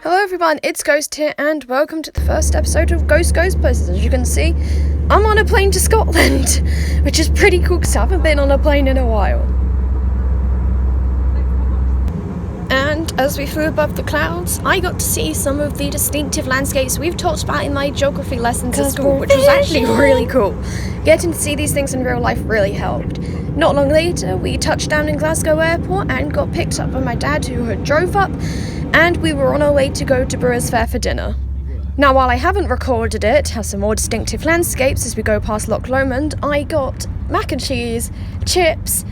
Hello everyone, it's Ghost here and welcome to the first episode of Ghost Goes Places. As you can see, I'm on a plane to Scotland, which is pretty cool because I haven't been on a plane in a while. And as we flew above the clouds, I got to see some of the distinctive landscapes we've talked about in my geography lessons at school, which was actually really cool. Getting to see these things in real life really helped. Not long later, we touched down in Glasgow airport and got picked up by my dad, who had drove up, and we were on our way to go to Brewers Fayre for dinner. Now, while I haven't recorded it, has some more distinctive landscapes as we go past Loch Lomond, I got mac and cheese, chips,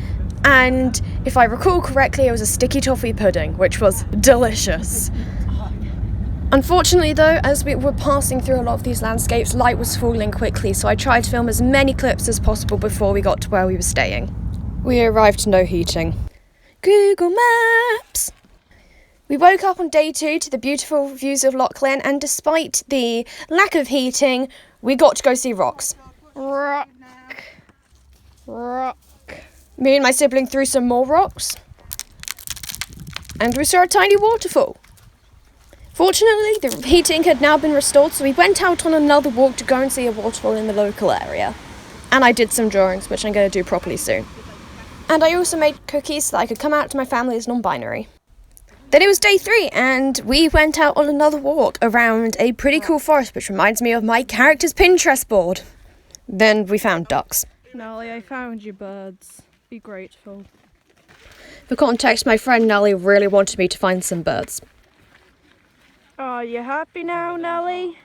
and if I recall correctly, it was a sticky toffee pudding, which was delicious. Unfortunately though, as we were passing through a lot of these landscapes, light was falling quickly, so I tried to film as many clips as possible before we got to where we were staying. We arrived to no heating. Google Maps! We woke up on day 2 to the beautiful views of Loch Lomond, and despite the lack of heating, we got to go see rocks. Rock. Me and my sibling threw some more rocks, and we saw a tiny waterfall. Fortunately, the heating had now been restored, so we went out on another walk to go and see a waterfall in the local area. And I did some drawings, which I'm going to do properly soon. And I also made cookies so that I could come out to my family as non-binary. Then it was day 3, and we went out on another walk around a pretty cool forest, which reminds me of my character's Pinterest board. Then we found ducks. Nelly, I found you birds. Be grateful. For context, my friend Nelly really wanted me to find some birds. Are you happy now, Nelly?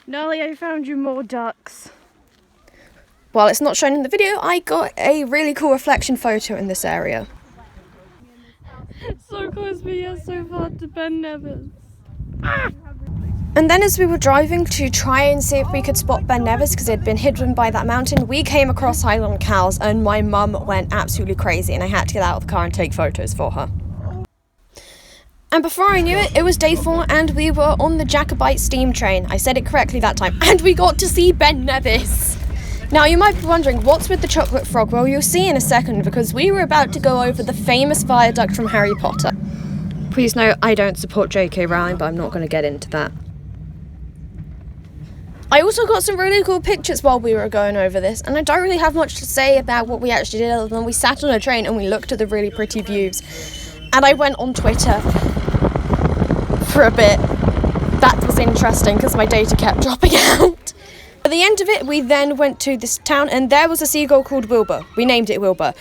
Nelly, I found you more ducks. While it's not shown in the video, I got a really cool reflection photo in this area. So close, but yet so far to Ben Nevis. And then as we were driving to try and see if we could spot Ben Nevis because it had been hidden by that mountain, we came across Highland cows and my mum went absolutely crazy and I had to get out of the car and take photos for her. And before I knew it, it was day 4 and we were on the Jacobite steam train. I said it correctly that time. And we got to see Ben Nevis. Now you might be wondering, what's with the chocolate frog? Well, you'll see in a second because we were about to go over the famous viaduct from Harry Potter. Please note, I don't support J.K. Rowling, but I'm not going to get into that. I also got some really cool pictures while we were going over this, and I don't really have much to say about what we actually did other than we sat on a train and we looked at the really pretty views. And I went on Twitter for a bit. That was interesting because my data kept dropping out. At the end of it, we then went to this town and there was a seagull called Wilbur. We named it Wilbur.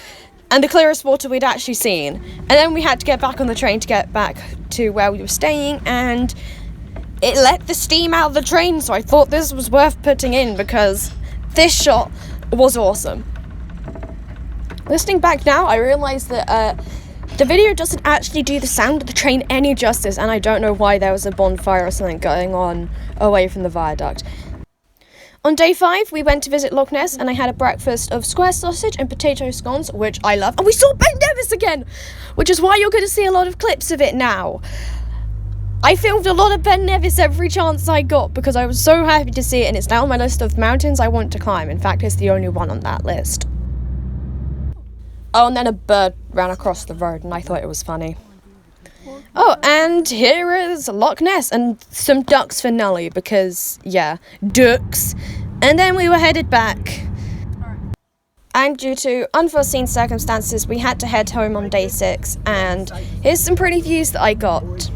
And the clearest water we'd actually seen. And then we had to get back on the train to get back to where we were staying, and it let the steam out of the train, so I thought this was worth putting in because this shot was awesome. Listening back now, I realised that the video doesn't actually do the sound of the train any justice, and I don't know why there was a bonfire or something going on away from the viaduct. On day 5, we went to visit Loch Ness, and I had a breakfast of square sausage and potato scones, which I love. And we saw Ben Nevis again, which is why you're going to see a lot of clips of it now. I filmed a lot of Ben Nevis every chance I got because I was so happy to see it, and it's now on my list of mountains I want to climb. In fact, it's the only one on that list. Oh, and then a bird ran across the road, and I thought it was funny. Oh, and here is Loch Ness and some ducks for Nelly because, yeah, ducks. And then we were headed back. And due to unforeseen circumstances, we had to head home on day 6. And here's some pretty views that I got.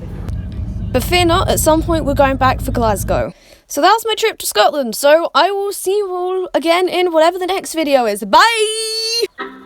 But fear not, at some point we're going back for Glasgow. So that was my trip to Scotland. So I will see you all again in whatever the next video is. Bye!